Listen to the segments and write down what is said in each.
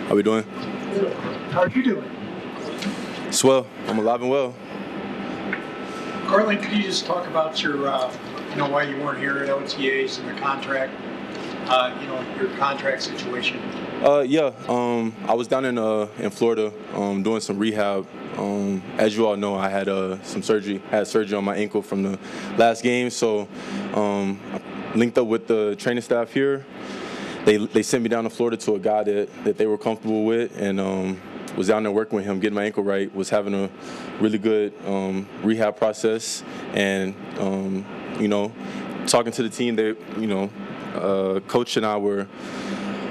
How we doing? How are you doing? Swell. I'm alive and well. Courtland, could you just talk about your, why you weren't here at OTAs and the contract, your contract situation? I was down in Florida doing some rehab. As you all know, I had some surgery. I had surgery on my ankle from the last game, so I linked up with the training staff here. They sent me down to Florida to a guy that they were comfortable with, and was down there working with him, getting my ankle right, was having a really good rehab process, and talking to the team. Coach and I were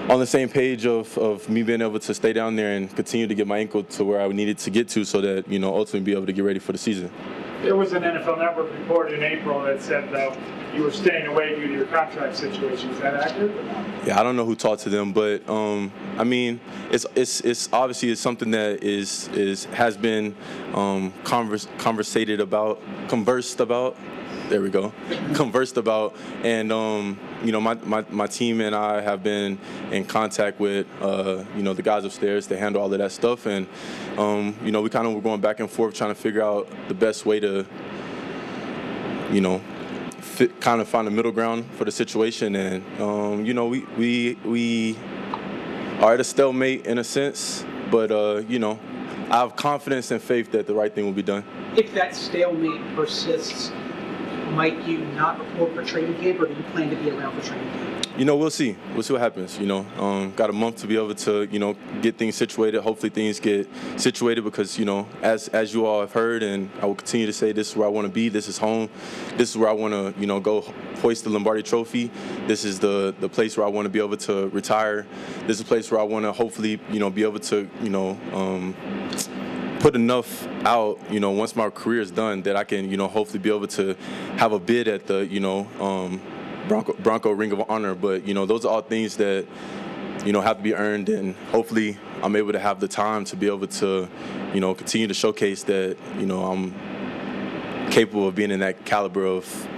on the same page of me being able to stay down there and continue to get my ankle to where I needed to get to, so that ultimately be able to get ready for the season. There was an NFL Network report in April that said that you were staying away due to your contract situation. Is that accurate or not? Yeah, I don't know who talked to them, but it's obviously it's something that has been conversed about. There we go. Conversed about, and my team and I have been in contact with the guys upstairs to handle all of that stuff, and we kind of were going back and forth trying to figure out the best way to kind of find a middle ground for the situation, and we are at a stalemate in a sense, but I have confidence and faith that the right thing will be done. If that stalemate persists, might you not report for training camp, or do you plan to be around for training camp? We'll see. We'll see what happens. Got a month to be able to, get things situated. Hopefully things get situated because, as you all have heard, and I will continue to say, this is where I want to be. This is home. This is where I want to, go hoist the Lombardi Trophy. This is the place where I want to be able to retire. This is a place where I want to hopefully, be able to, put enough out, once my career is done, that I can, hopefully be able to have a bid at the, Bronco Ring of Honor. But, those are all things that, have to be earned, and hopefully I'm able to have the time to be able to, continue to showcase that, I'm capable of being in that caliber of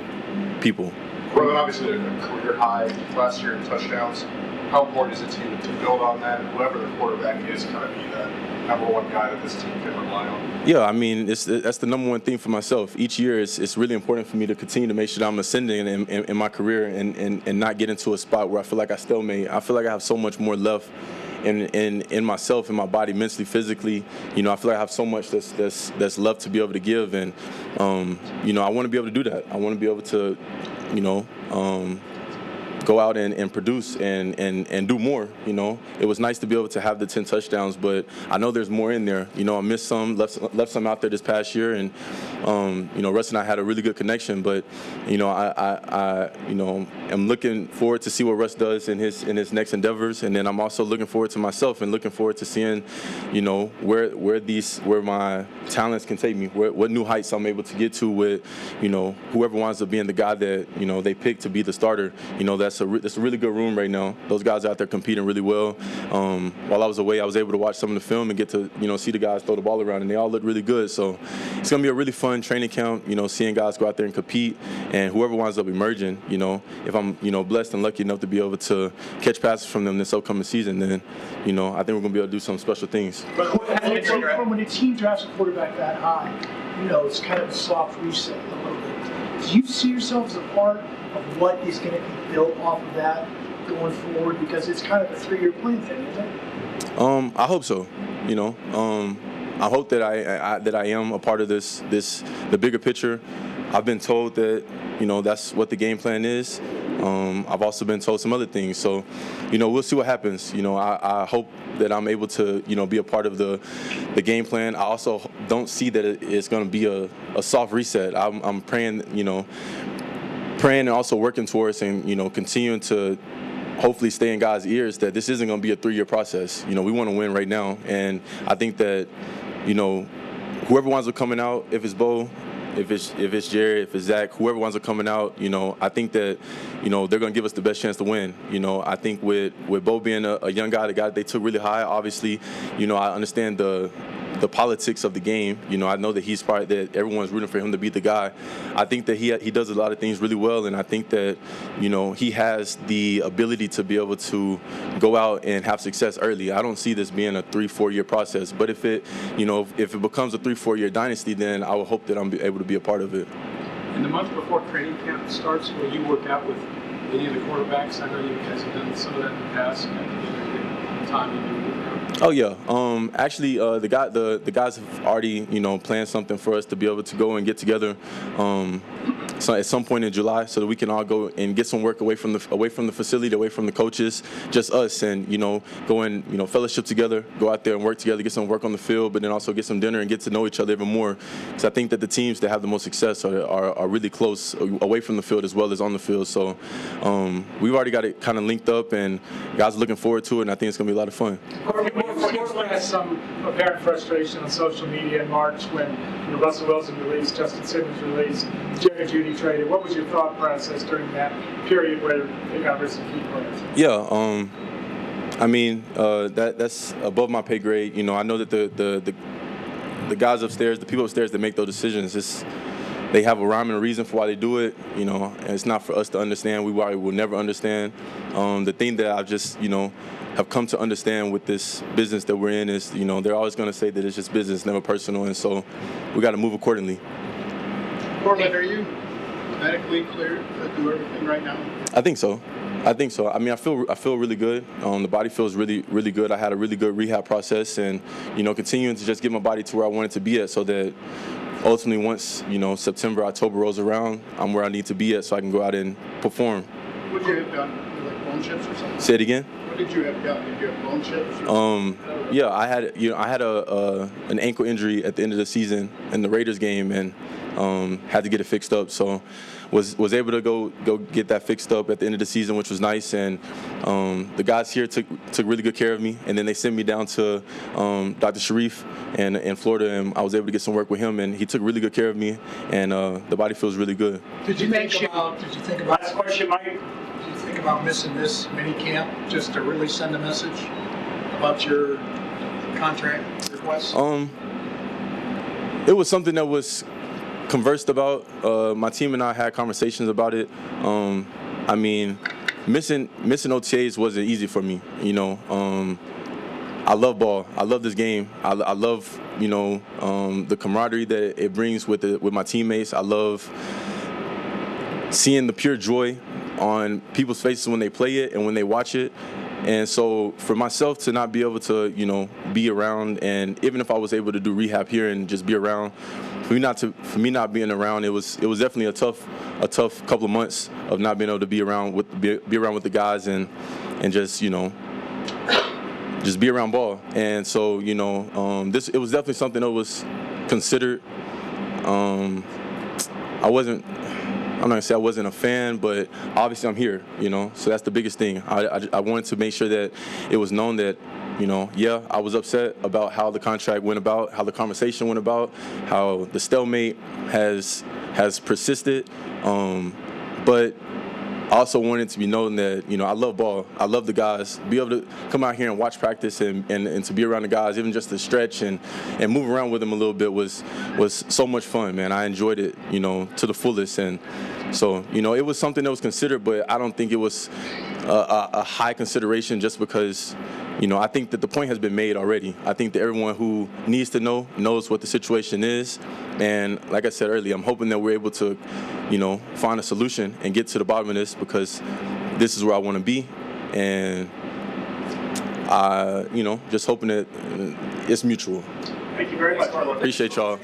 people. Well, obviously a career high last year in touchdowns. How important is it to you to build on that, and whoever the quarterback is, kind of be that number one guy that this team can rely on? Yeah, that's the number one thing for myself. Each year, it's really important for me to continue to make sure that I'm ascending in my career and not get into a spot where I feel like I stalemate. I feel like I have so much more left in myself, in my body, mentally, physically. I feel like I have so much that's left to be able to give, and I want to be able to do that. I want to be able to, go out and produce and do more. It was nice to be able to have the 10 touchdowns, but I know there's more in there. I missed some, left some out there this past year, and Russ and I had a really good connection. But I am looking forward to see what Russ does in his next endeavors, and then I'm also looking forward to myself and looking forward to seeing where my talents can take me, what new heights I'm able to get to with whoever winds up being the guy that they pick to be the starter. That's a really good room right now. Those guys are out there competing really well. While I was away, I was able to watch some of the film and get to see the guys throw the ball around, and they all look really good. So it's gonna be a really fun training camp. Seeing guys go out there and compete, and whoever winds up emerging. If I'm blessed and lucky enough to be able to catch passes from them this upcoming season, then I think we're gonna be able to do some special things. But when a team drafts a quarterback that high, it's kind of a soft reset a little bit. Do you see yourself as a part of what is going to be built off of that going forward? Because it's kind of a 3-year plan thing, isn't it? I hope so. I hope that I am a part of the bigger picture. I've been told that that's what the game plan is. I've also been told some other things, so we'll see what happens. I hope that I'm able to be a part of the game plan. I also don't see that it's going to be a soft reset. I'm praying and also working towards and continuing to hopefully stay in guys' ears that this isn't going to be a 3-year process. We want to win right now, and I think that whoever winds up coming out, if it's Bo, if it's Jared, if it's Zach, whoever winds up coming out, I think that they're going to give us the best chance to win. I think with Bo being a young guy, the guy they took really high, obviously, I understand the the politics of the game. I know that he's probably that everyone's rooting for him to be the guy. I think that he does a lot of things really well, and I think that he has the ability to be able to go out and have success early. I don't see this being a 3-4 year process, but if it becomes a 3-4 year dynasty, then I would hope that I'm able to be a part of it. In the month before training camp starts, will you work out with any of the quarterbacks? I know you guys have done some of that in the past. Time you do work out. Oh yeah. Actually, the guys have already planned something for us to be able to go and get together. So at some point in July, so that we can all go and get some work away from the facility, away from the coaches, just us, and go and fellowship together, go out there and work together, get some work on the field, but then also get some dinner and get to know each other even more. Because I think that the teams that have the most success are really close away from the field as well as on the field. So we've already got it kind of linked up, and guys are looking forward to it, and I think it's gonna be a lot of fun. Courtland had some apparent frustration on social media in March when Russell Wilson released, Justin Simmons released, Jerry Jeudy traded. What was your thought process during that period where they got rid of some key players? Yeah, I mean that's above my pay grade. I know that the guys upstairs, the people upstairs that make those decisions, they have a rhyme and a reason for why they do it. And it's not for us to understand. We will never understand. The thing that I've just have come to understand with this business that we're in is they're always going to say that it's just business, never personal, and so we got to move accordingly. Courtland, are you medically cleared to do everything right now? I think so. I mean, I feel really good. The body feels really, really good. I had a really good rehab process, and continuing to just get my body to where I want it to be at, so that ultimately once September, October rolls around, I'm where I need to be at, so I can go out and perform. What did you have done? Like bone chips or something? Say it again. What did you have done? Did you have bone chips? Yeah, I had an ankle injury at the end of the season in the Raiders game, and had to get it fixed up. So was able to go get that fixed up at the end of the season, which was nice. And the guys here took really good care of me. And then they sent me down to Dr. Sharif in Florida, and I was able to get some work with him, and he took really good care of me. And the body feels really good. Did you think about Last question, Mike. Did you think about missing this mini camp just to really send a message about your contract request? It was something that was conversed about. My team and I had conversations about it. I mean, missing OTAs wasn't easy for me. I love ball. I love this game. I love the camaraderie that it brings with my teammates. I love seeing the pure joy on people's faces when they play it and when they watch it. And so for myself to not be able to, be around, and even if I was able to do rehab here and just be around, for me not being around, it was definitely a tough couple of months of not being able to be around with the guys and just just be around ball. And so it was definitely something that was considered. I'm not gonna say I wasn't a fan, but obviously I'm here, so that's the biggest thing. I wanted to make sure that it was known that, I was upset about how the contract went about, how the conversation went about, how the stalemate has persisted, but I also wanted to be known that, I love ball. I love the guys. Be able to come out here and watch practice and to be around the guys, even just to stretch and move around with them a little bit was so much fun, man. I enjoyed it, to the fullest. And so, it was something that was considered, but I don't think it was a high consideration just because, I think that the point has been made already. I think that everyone who needs to know knows what the situation is. And like I said earlier, I'm hoping that we're able to, find a solution and get to the bottom of this, because this is where I want to be. And just hoping that it's mutual. Thank you very much. Appreciate y'all.